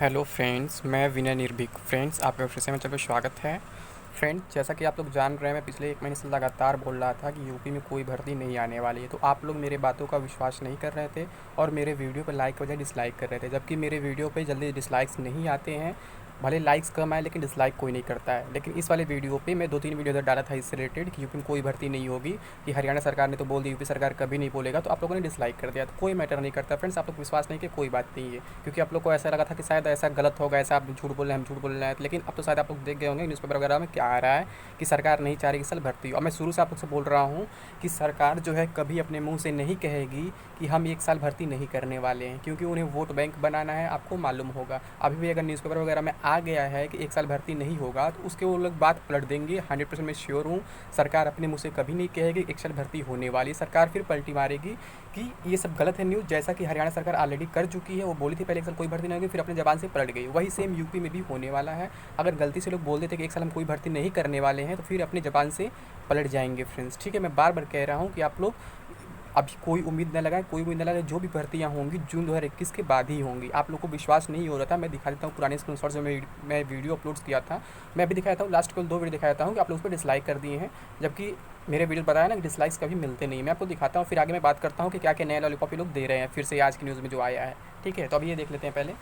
Hello friends, मैं विनय निर्भीक। Friends, आपका फिर से मेरे चैनल पर स्वागत है। फ्रेंड्स, जैसा कि आप लोग जान रहे हैं, मैं पिछले 1 महीने से लगातार बोल रहा था कि यूपी में कोई भर्ती नहीं आने वाली है। तो आप लोग मेरे बातों का विश्वास नहीं कर रहे थे और मेरे वीडियो पर लाइक के बजाय डिसलाइक कर रहे थे, जबकि मेरे वीडियो पे जल्दी डिसलाइक्स नहीं आते हैं। भले लाइक्स कम आए लेकिन डिसलाइक कोई नहीं करता है। लेकिन इस वाले वीडियो पे मैं 2-3 वीडियो इधर डाला था इससे रिलेटेड कि यूपी में कोई भर्ती नहीं होगी, कि हरियाणा सरकार ने तो बोल दी, यूपी सरकार कभी नहीं बोलेगा। तो आप लोगों ने डिसलाइक कर दिया। तो कोई मैटर नहीं करता फ्रेंड्स, आप लोग विश्वास नहीं किए, कोई बात नहीं है। क्योंकि आप लोग को ऐसा लगा था कि शायद ऐसा गलत होगा, ऐसा आप झूठ बोल रहे हैं, हम झूठ बोल रहे हैं। लेकिन अब तो शायद आप लोग देख गए होंगे न्यूज़पेपर वगैरह में क्या आ रहा है कि सरकार नहीं चाह रही कि इस साल भर्ती हो। और मैं शुरू से आप लोग से बोल रहा हूँ कि सरकार जो है कभी अपने मुंह से नहीं कहेगी कि हम 1 साल भर्ती नहीं करने वाले हैं, क्योंकि उन्हें वोट बैंक बनाना है। आपको मालूम होगा, अभी भी अगर न्यूज़पेपर वगैरह में आ गया है कि 1 साल भर्ती नहीं होगा, तो उसके वो लोग बात पलट देंगे। 100% मैं श्योर हूँ। सरकार अपने मुँह से कभी नहीं कहेगी 1 साल भर्ती होने वाली। सरकार फिर पलटी मारेगी कि ये सब गलत है न्यूज़, जैसा कि हरियाणा सरकार ऑलरेडी कर चुकी है। वो बोली थी पहले 1 साल कोई भर्ती नहीं होगी, फिर अपने ज़बान से पलट गई। वही सेम यूपी में भी होने वाला है। अगर गलती से लोग बोल देते कि 1 साल हम कोई भर्ती नहीं करने वाले हैं, तो फिर अपनी ज़बान से पलट जाएंगे फ्रेंड्स। ठीक है, मैं बार बार कह रहा हूँ कि आप लोग अभी कोई उम्मीद न लगाएं, कोई उम्मीद न लगाएं। जो भी भर्तियाँ होंगी जून 2021 के बाद ही होंगी। आप लोग को विश्वास नहीं हो रहा था, मैं दिखा देता हूँ पुराने स्क्रीनशॉट जो मैं वीडियो अपलोड किया था। मैं अभी दिखाता हूँ, लास्ट केवल 2 वीडियो दिखाता हूँ कि आप लोग उस पर डिसलाइक कर दिए हैं, जबकि मेरे वीडियो बताया ना कि डिसलाइक्स कभी मिलते नहीं। मैं आपको दिखाता हूँ, फिर आगे मैं बात करता हूँ कि क्या क्या नया लॉलीपॉप ये लोग दे रहे हैं फिर से आज की न्यूज़ में जो आया है। ठीक है, तो अभी ये देख लेते हैं पहले।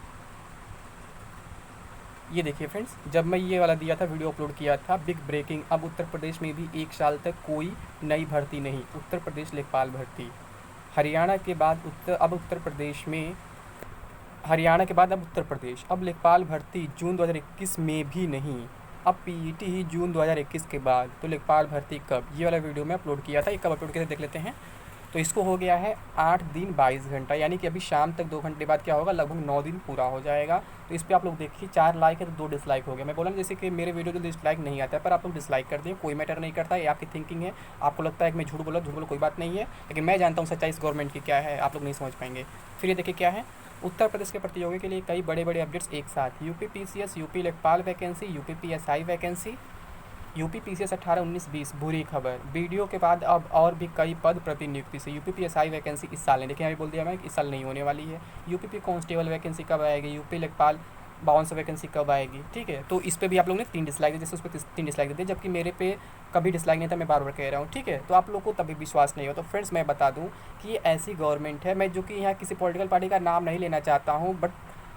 ये देखिए फ्रेंड्स, जब मैं ये वाला दिया था, वीडियो अपलोड किया था, बिग ब्रेकिंग, अब उत्तर प्रदेश में भी 1 साल तक कोई नई भर्ती नहीं। उत्तर प्रदेश लेखपाल भर्ती, हरियाणा के बाद उत्तर प्रदेश में, हरियाणा के बाद अब उत्तर प्रदेश। अब लेखपाल भर्ती जून 2021 में भी नहीं। अब पीईटी ही जून 2021 के बाद। तो लेखपाल भर्ती कब? ये वाला वीडियो मैं अपलोड किया था, ये कब अपलोड किया था देख लेते हैं। तो इसको हो गया है 8 दिन 22 घंटा, यानी कि अभी शाम तक 2 घंटे बाद क्या होगा, लगभग 9 दिन पूरा हो जाएगा। तो इस पर आप लोग देखिए 4 लाइक है तो 2 डिसलाइक हो गया। मैं बोला ना जैसे कि मेरे वीडियो को डिसलाइक नहीं आता है, पर आप लोग डिसलाइक कर दिए, कोई मैटर नहीं करता है। ये आपकी थिंकिंग है, आपको लगता है कि मैं झूठ बोला, कोई बात नहीं है। लेकिन मैं जानता हूँ सच्चाई इस गवर्नमेंट की क्या है, आप लोग नहीं समझ पाएंगे। फिर ये देखिए क्या है, उत्तर प्रदेश के प्रतियोगी के लिए कई बड़े बड़े अपडेट्स एक साथ। यूपी पीसीएस, यूपी लेखपाल vacancy, UP PSI vacancy, UP PCS 18-19-20 बुरी खबर। वीडियो के बाद अब और भी कई पद प्रतिनियुक्ति से। यूपी पीएसआई वैकेंसी इस साल नहीं, देखिए अभी बोल दिया मैं इस साल नहीं होने वाली है। यूपी पी कांस्टेबल वैकेंसी कब आएगी? यूपी लेखपाल 5200 वैकेंसी कब आएगी? ठीक है, तो इस पर भी आप लोगों ने 3 डिसलाइक दिए, जैसे उस पर 3 डिसलाइक दे दिए, जबकि मेरे पे कभी डिसलाइक नहीं था। मैं बार बार कह रहा हूँ, ठीक है, तो आप लोग को तभी विश्वास नहीं हो। तो फ्रेंड्स, मैं बता दूँ कि ये ऐसी गवर्नमेंट है, मैं जो कि यहाँ किसी पॉलिटिकल पार्टी का नाम नहीं लेना चाहता हूँ, बट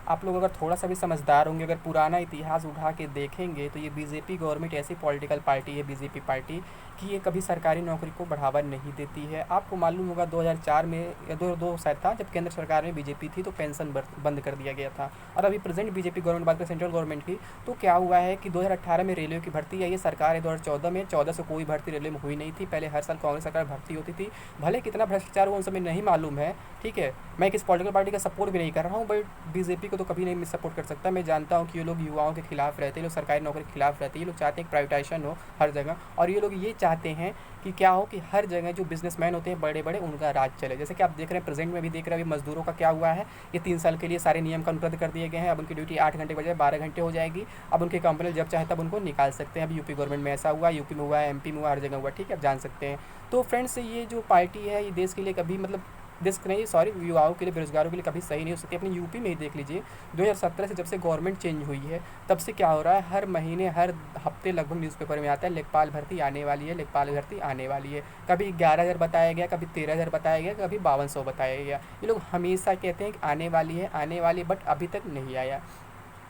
आप लोग अगर थोड़ा सा भी समझदार होंगे, अगर पुराना इतिहास उठा के देखेंगे, तो ये बीजेपी गवर्नमेंट ऐसी पॉलिटिकल पार्टी है, बीजेपी पार्टी, कि ये कभी सरकारी नौकरी को बढ़ावा नहीं देती है। आपको मालूम होगा 2004 में या 2002 शायद था, जब केंद्र सरकार में बीजेपी थी, तो पेंशन बंद कर दिया गया था। और अभी प्रेजेंट बीजेपी गवर्नमेंट, बात करें सेंट्रल गवर्नमेंट की, तो क्या हुआ है कि 2018 में रेलवे की भर्ती आई है। सरकार है 2014 में, 14 से कोई भर्ती रेलवे में हुई नहीं थी। पहले हर साल कांग्रेस सरकार भर्ती होती थी। भले कितना भ्रष्टाचार हुआ उन समय नहीं मालूम है, ठीक है, मैं किस पॉलिटिकल पार्टी का सपोर्ट भी नहीं कर रहा हूँ, बट बीजेपी को तो कभी नहीं सपोर्ट कर सकता। मैं जानता हूँ कि ये लोग युवाओं के खिलाफ रहते हैं, ये लोग सरकारी नौकरी के खिलाफ रहते हैं, ये लोग चाहते हैं कि प्राइवेटाइजेशन हो हर जगह। और ये लोग ये चाहते हैं कि क्या हो कि हर जगह जो बिजनेसमैन होते हैं बड़े बड़े, उनका राज चले। जैसे कि आप देख रहे हैं, प्रेजेंट में भी देख रहे हैं, अभी मजदूरों का क्या हुआ है, ये 3 साल के लिए सारे नियम कानून रद्द कर दिए गए हैं। अब उनकी ड्यूटी 8 घंटे के बजाय 12 घंटे हो जाएगी। अब उनकी कंपनी जब चाहे तब उनको निकाल सकते हैं। अभी यूपी गवर्नमेंट में ऐसा हुआ, यूपी में हुआ है, एमपी में हुआ, हर जगह हुआ, ठीक है, आप जान सकते हैं। तो फ्रेंड्स, ये जो पार्टी है, ये देश के लिए कभी, मतलब देश नहीं, सॉरी, युवाओं के लिए, बेरोजगारों के लिए कभी सही नहीं हो सकती। अपनी यूपी में ही देख लीजिए, 2017 से जब से गवर्नमेंट चेंज हुई है, तब से क्या हो रहा है, हर महीने हर हफ्ते लगभग न्यूज़पेपर में आता है लेखपाल भर्ती आने वाली है, लेखपाल भर्ती आने वाली है। कभी 11,000 बताया गया, कभी 13,000 बताया गया, कभी 5200 बताया गया। ये लोग हमेशा कहते हैं कि आने वाली है, आने वाली है, बट अभी तक नहीं आया।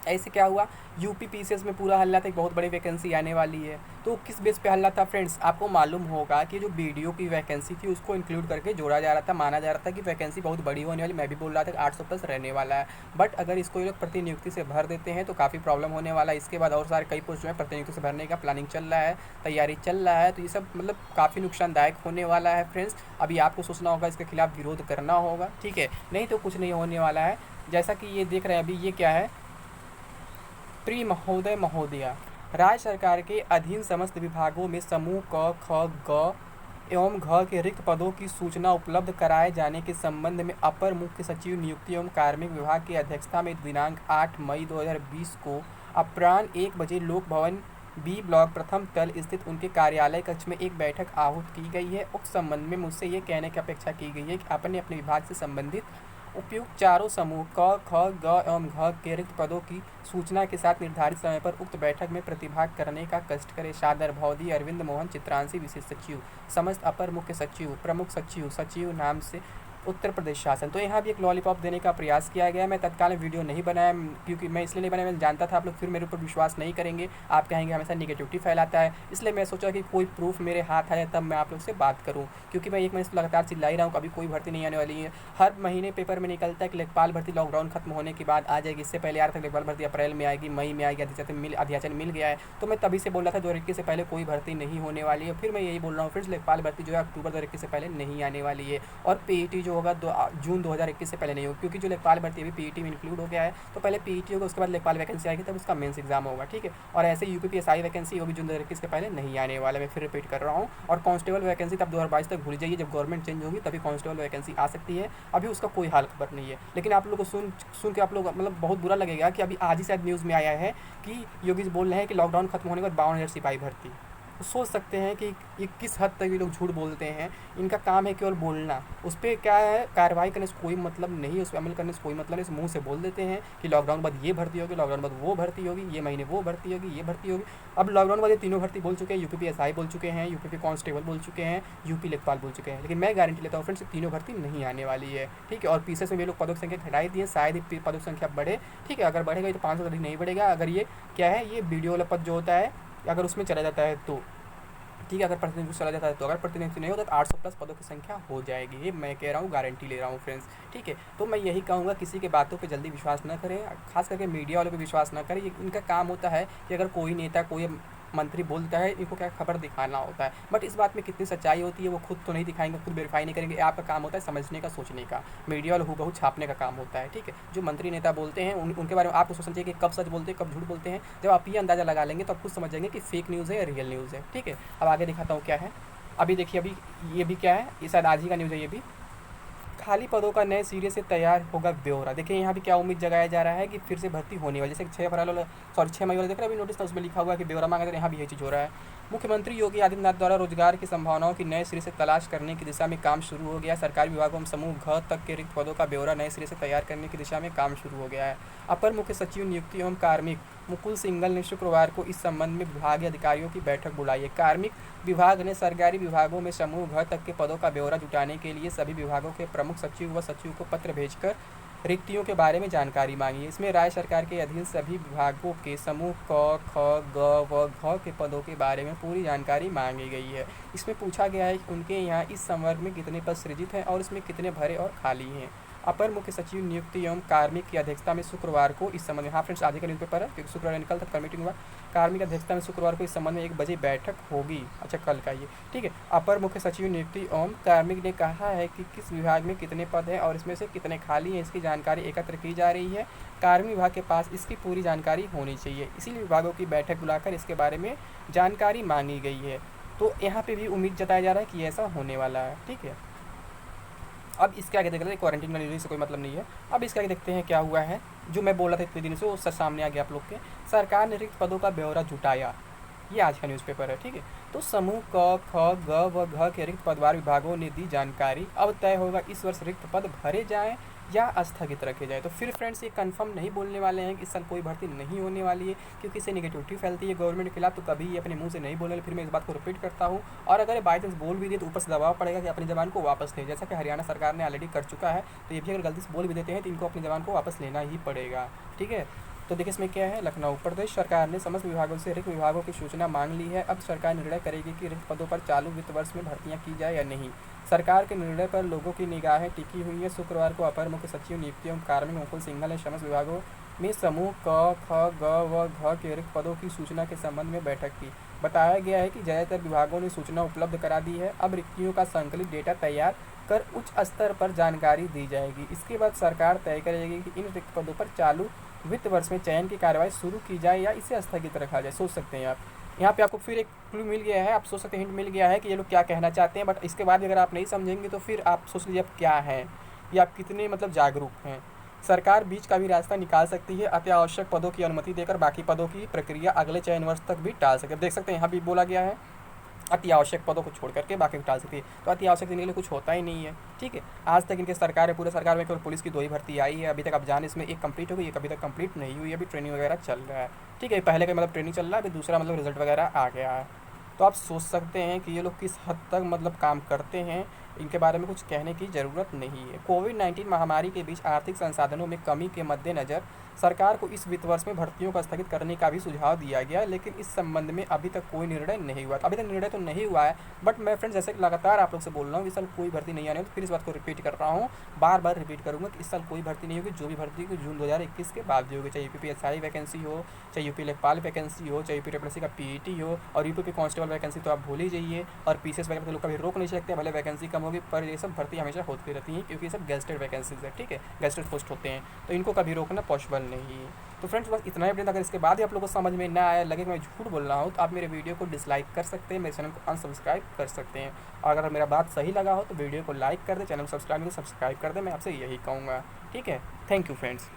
ऐसे क्या हुआ, यूपी पीसीएस में पूरा हल्ला था, एक बहुत बड़ी वैकेंसी आने वाली है। तो किस बेस पे हल्ला था फ्रेंड्स? आपको मालूम होगा कि जो बीडीओ की वैकेंसी थी उसको इंक्लूड करके जोड़ा जा रहा था, माना जा रहा था कि वैकेंसी बहुत बड़ी होने वाली। मैं भी बोल रहा था कि 800 प्लस रहने वाला है। बट अगर इसको ये लोग प्रतिनियुक्ति से भर देते हैं तो काफ़ी प्रॉब्लम होने वाला है। इसके बाद और सारे कई पोस्ट जो है प्रतिनियुक्ति से भरने का प्लानिंग चल रहा है, तैयारी चल रहा है। तो ये सब मतलब काफ़ी नुकसानदायक होने वाला है फ्रेंड्स। अभी आपको सोचना होगा, इसके खिलाफ विरोध करना होगा, ठीक है, नहीं तो कुछ नहीं होने वाला है। जैसा कि ये देख रहे हैं, अभी ये क्या है, प्रिय महोदय महोदया, राज्य सरकार के अधीन समस्त विभागों में समूह क, ख, ग एवं घ के रिक्त पदों की सूचना उपलब्ध कराए जाने के संबंध में अपर मुख्य सचिव नियुक्ति एवं कार्मिक विभाग की अध्यक्षता में दिनांक 8 मई 2020 को अपराह्न 1 बजे लोक भवन बी ब्लॉक प्रथम तल स्थित उनके कार्यालय कक्ष में एक बैठक आहूत की गई है। उक्त संबंध में मुझसे ये कहने की अपेक्षा की गई है कि अपने अपने विभाग से संबंधित उपयुक्त चारों समूह क, ख, ग एवं घ के रिक्त पदों की सूचना के साथ निर्धारित समय पर उक्त बैठक में प्रतिभाग करने का कष्ट करे। सादर भौदी अरविंद मोहन चित्रांशी, विशेष सचिव, समस्त अपर मुख्य सचिव, प्रमुख सचिव, सचिव नाम से उत्तर प्रदेश शासन। तो यहाँ भी एक लॉलीपॉप देने का प्रयास किया गया। मैं तत्काल में वीडियो नहीं बनाया, क्योंकि मैं इसलिए नहीं बनाया, मैं जानता था आप लोग फिर मेरे ऊपर विश्वास नहीं करेंगे, आप कहेंगे हमेशा निगेटिविटी फैलाता है। इसलिए मैं सोचा कि कोई प्रूफ मेरे हाथ आए तब मैं आप लोग से बात करूँ, क्योंकि मैं एक महीने से लगातार चिल्ला ही रहा हूँ, कभी कोई भर्ती नहीं आने वाली है। हर महीने पेपर में निकलता है कि लेखपाल भर्ती लॉकडाउन खत्म होने के बाद आ जाएगी। इससे पहले आ रहा था लेखपाल भर्ती अप्रैल में आएगी, मई में आएगी, अध्याचन मिल गया है। तो मैं तभी से बोल रहा था 2021 से पहले कोई भर्ती नहीं होने वाली है। फिर मैं यही बोल रहा हूँ फ्रेंड्स, लेखपाल भर्ती जो है अक्टूबर 2021 से पहले नहीं आने वाली है। और पीईटी जो होगा जून 2021 से पहले नहीं होगा, क्योंकि जो लेखपाल भर्ती अभी पीईटी में इंक्लूड हो गया है। तो पहले पीईटी होगा, उसके बाद लेखपाल वैकेंसी आएगी, तब उसका मेंस एग्जाम होगा, ठीक है। और ऐसे यूपीपीएसआई वैकेंसी वो भी जून 2021 के पहले नहीं आने वाला, मैं फिर रिपीट कर रहा हूँ। और कांस्टेबल वैकेंसी तब 2022 तक भूल जाइए, जब गवर्नमेंट चेंज होगी तभी कांस्टेबल वैकेंसी आ सकती है। अभी उसका कोई हाल खबर नहीं है। लेकिन आप लोगों को सुन के आप लोग मतलब बहुत बुरा लगेगा कि अभी आज ही शायद न्यूज़ में आया है कि योगी जी बोल रहे हैं कि लॉकडाउन खत्म होने के बाद 52,000 सिपाही भर्ती। तो सोच सकते हैं कि ये किस हद तक ये लोग झूठ बोलते हैं। इनका काम है केवल बोलना, उस पर क्या है, कार्रवाई करने से कोई मतलब नहीं है, उस पर अमल करने से कोई मतलब नहीं। इस मुंह से बोल देते हैं कि लॉकडाउन बाद ये भर्ती होगी, लॉकडाउन बाद वो भर्ती होगी, ये महीने वो भर्ती होगी, ये भर्ती होगी। अब लॉकडाउन बाद ये तीनों भर्ती बोल चुके हैं, यूपीपीएसआई बोल चुके हैं, यूपी कांस्टेबल बोल चुके हैं, यूपी लेखपाल बोल चुके हैं। लेकिन मैं गारंटी लेता हूँ फ्रेंड्स, तीनों भर्ती नहीं आने वाली है, ठीक है। और पीछे से भी लोग पदों की संख्या घटाई दी है, शायद ही पदों की संख्या बढ़े, ठीक है। अगर बढ़ेगा तो 500 अधिक नहीं बढ़ेगा। अगर ये क्या है, ये वीडियो वाला पद जो होता है, अगर उसमें चला जाता है तो ठीक है, अगर प्रतिनिधित्व चला जाता है तो। अगर प्रतिनिधित्व नहीं होता तो 800 प्लस पदों की संख्या हो जाएगी। ये मैं कह रहा हूँ, गारंटी ले रहा हूँ फ्रेंड्स, ठीक है। तो मैं यही कहूँगा, किसी की बातों पे जल्दी विश्वास न करें, खास करके मीडिया वालों पे विश्वास न करें। ये इनका काम होता है कि अगर कोई नेता, कोई मंत्री बोलता है, इनको क्या खबर दिखाना होता है। बट इस बात में कितनी सच्चाई होती है वो खुद तो नहीं दिखाएंगे, खुद वेरीफाई नहीं करेंगे। आपका काम होता है समझने का, सोचने का। मीडिया वाले हूबहू छापने का काम होता है, ठीक है। जो मंत्री नेता बोलते हैं उनके बारे में आपको सोचना चाहिए कि कब सच बोलते हैं, कब झूठ बोलते हैं। जब आप ये अंदाज़ा लगा लेंगे तो आप खुद समझ जाएंगे कि फेक न्यूज़ है या रियल न्यूज़ है, ठीक है। अब आगे दिखाता हूँ क्या है। अभी देखिए, अभी ये भी क्या है, ये शायद आज ही का न्यूज़ है। ये भी खाली पदों का नए सिरे से तैयार होगा ब्यौरा। देखिए यहाँ भी क्या उम्मीद जगाया जा रहा है कि फिर से भर्ती होने वाली, जैसे 6 अप्रैल वाला 6 मई वाला देख रहे हैं अभी नोटिस था, उसमें लिखा हुआ है कि ब्यौरा मांगा, यहाँ भी यही चीज़ हो रहा है। मुख्यमंत्री योगी आदित्यनाथ द्वारा रोजगार की संभावनाओं की नए सिरे से तलाश करने की दिशा में काम शुरू हो गया। सरकारी विभागों में समूह घ तक के रिक्त पदों का ब्यौरा नए सिरे से तैयार करने की दिशा में काम शुरू हो गया है। अपर मुख्य सचिव नियुक्ति एवं कार्मिक मुकुल सिंघल ने शुक्रवार को इस संबंध में विभागीय अधिकारियों की बैठक बुलाई है। कार्मिक विभाग ने सरकारी विभागों में समूह घ तक के पदों का ब्यौरा जुटाने के लिए सभी विभागों के प्रमुख सचिव व सचिव को पत्र भेजकर रिक्तियों के बारे में जानकारी मांगी है। इसमें राज्य सरकार के अधीन सभी विभागों के समूह क, ख, ग व घ के पदों के बारे में पूरी जानकारी मांगी गई है। इसमें पूछा गया है कि उनके यहाँ इस संवर्ग में कितने पद सृजित हैं और इसमें कितने भरे और खाली हैं। अपर मुख्य सचिव नियुक्ति एवं कार्मिक की अध्यक्षता में शुक्रवार को इस संबंध में, हाँ फ्रेंड्स आज का न्यूज़पेपर है क्योंकि शुक्रवार निकल तक मीटिंग हुआ। कार्मिक अध्यक्षता में शुक्रवार को इस संबंध में 1 बजे बैठक होगी। अच्छा, कल का ये, ठीक है। अपर मुख्य सचिव नियुक्ति एवं कार्मिक ने कहा है कि किस विभाग में कितने पद हैं और इसमें से कितने खाली हैं, इसकी जानकारी एकत्र की जा रही है। कार्मिक विभाग के पास इसकी पूरी जानकारी होनी चाहिए, इसीलिए विभागों की बैठक बुलाकर इसके बारे में जानकारी मांगी गई है। तो यहाँ पर भी उम्मीद जताया जा रहा है कि ऐसा होने वाला है, ठीक है। अब इसके आगे देख रहे हैं, क्वारंटीन में न्यूज़ से कोई मतलब नहीं है। अब इसके आगे देखते हैं क्या हुआ है। जो मैं बोला था इतने दिन से वो सच सामने आ गया आप लोग के। सरकार ने रिक्त पदों का ब्यौरा जुटाया, ये आज का न्यूज़पेपर है, ठीक है। तो समूह क, ख, ग व घ के रिक्त पदवार विभागों ने दी जानकारी। अब तय होगा इस वर्ष रिक्त पद भरे जाएँ या स्थगित रखे जाए। तो फिर फ्रेंड्स ये कंफर्म नहीं बोलने वाले हैं कि इस साल कोई भर्ती नहीं होने वाली है, क्योंकि इससे निगेटिविटी फैलती है गवर्नमेंट के खिलाफ। तो कभी ये अपने मुंह से नहीं बोलने, फिर मैं इस बात को रिपीट करता हूँ। और अगर बाई चांस बोल भी दे तो ऊपर से दबाव पड़ेगा कि अपनी जबान को वापस ले, जैसा कि हरियाणा सरकार ने ऑलरेडी कर चुका है। तो ये भी अगर गलती से बोल भी देते हैं तो इनको अपनी जबान को वापस लेना ही पड़ेगा, ठीक है। तो देखिए इसमें क्या है, लखनऊ प्रदेश सरकार ने समस्त विभागों से रिक्त विभागों की सूचना मांग ली है। अब सरकार निर्णय करेगी कि रिक्त पदों पर चालू वित्त वर्ष में भर्तियां की जाए या नहीं। सरकार के निर्णय पर लोगों की निगाहें टिकी हुई है। शुक्रवार को अपर मुख्य सचिव नियुक्ति एवं कार्मिक मुकुल सिंघल ने समस्त विभागों में समूह क, ख, ग व घ के रिक्त पदों की सूचना के संबंध में बैठक की। बताया गया है कि ज़्यादातर विभागों ने सूचना उपलब्ध करा दी है। अब रिक्तियों का संकलित डेटा तैयार कर उच्च स्तर पर जानकारी दी जाएगी। इसके बाद सरकार तय करेगी कि इन रिक्त पदों पर चालू वित्त वर्ष में चयन की कार्रवाई शुरू की जाए या इसे स्थगित रखा जाए। सोच सकते हैं आप, यहाँ पे आपको फिर एक क्लू मिल गया है, आप सोच सकते हैं, हिंट मिल गया है कि ये लोग क्या कहना चाहते हैं। बट इसके बाद अगर आप नहीं समझेंगे तो फिर आप सोच लीजिए आप क्या हैं या आप कितने मतलब जागरूक हैं। सरकार बीच का भी रास्ता निकाल सकती है, अति आवश्यक पदों की अनुमति देकर बाकी पदों की प्रक्रिया अगले चयन वर्ष तक भी टाल सके। देख सकते हैं यहाँ भी बोला गया है अति आवश्यक पदों को छोड़ करके बाकी टाल सकती है। तो अति आवश्यक देने के लिए कुछ होता ही नहीं है, ठीक है। आज तक इनके सरकार है, पूरे सरकार में केवल पुलिस की 2 ही भर्ती आई है अभी तक। अब जान इसमें एक कंप्लीट हो गई, एक अभी तक कंप्लीट नहीं हुई, अभी ट्रेनिंग वगैरह चल रहा है, ठीक है। पहले का मतलब ट्रेनिंग चल रहा है, अभी दूसरा मतलब रिजल्ट वगैरह आ गया है। तो आप सोच सकते हैं कि ये लोग किस हद तक मतलब काम करते हैं, इनके बारे में कुछ कहने की ज़रूरत नहीं है। कोविड-19 महामारी के बीच आर्थिक संसाधनों में कमी के मद्देनज़र सरकार को इस वित्त वर्ष में भर्तियों को स्थगित करने का भी सुझाव दिया गया, लेकिन इस संबंध में अभी तक कोई निर्णय नहीं हुआ। अभी तक निर्णय तो नहीं हुआ है, बट मैं फ्रेंड्स जैसे लगातार आप लोग से बोल रहा हूँ, इस साल कोई भर्ती नहीं आने वाली। फिर इस बात को रिपीट कर रहा हूँ, बार बार रिपीट करूँगा कि इस साल कोई भर्ती नहीं होगी। जो भी भर्ती होगी जून 2021 के बाद होगी, चाहे यूपीपीएसआई वैकेंसी हो, चाहे यूपी लेखपाल वैकेंसी हो, चाहे यूपी का पीईटी हो, और यूपी कांस्टेबल वैकेंसी तो आप भूल ही जाइए। और पीसीएस वगैरह तो लोग कभी रोक नहीं सकते, भले वैकेंसी कम होगी, पर ये सब भर्ती हमेशा होती रहती हैं, क्योंकि ये सब गेस्टेड वैकेंसीज है, ठीक है, गेस्टेड पोस्ट होते हैं, तो इनको कभी रोकना पॉसिबल नहीं है। तो फ्रेंड्स बस इतना ही अपडेट। अगर इसके बाद ही आप लोगों को समझ में ना आया, लगे कि मैं झूठ बोल रहा हूँ, तो आप मेरे वीडियो को डिसलाइक कर सकते हैं, मेरे चैनल को अनसब्सक्राइब कर सकते हैं। और अगर मेरा बात सही लगा हो तो वीडियो को लाइक कर दें, चैनल को सब्सक्राइब कर दें, मैं आपसे यही कहूँगा, ठीक है। Thank you friends.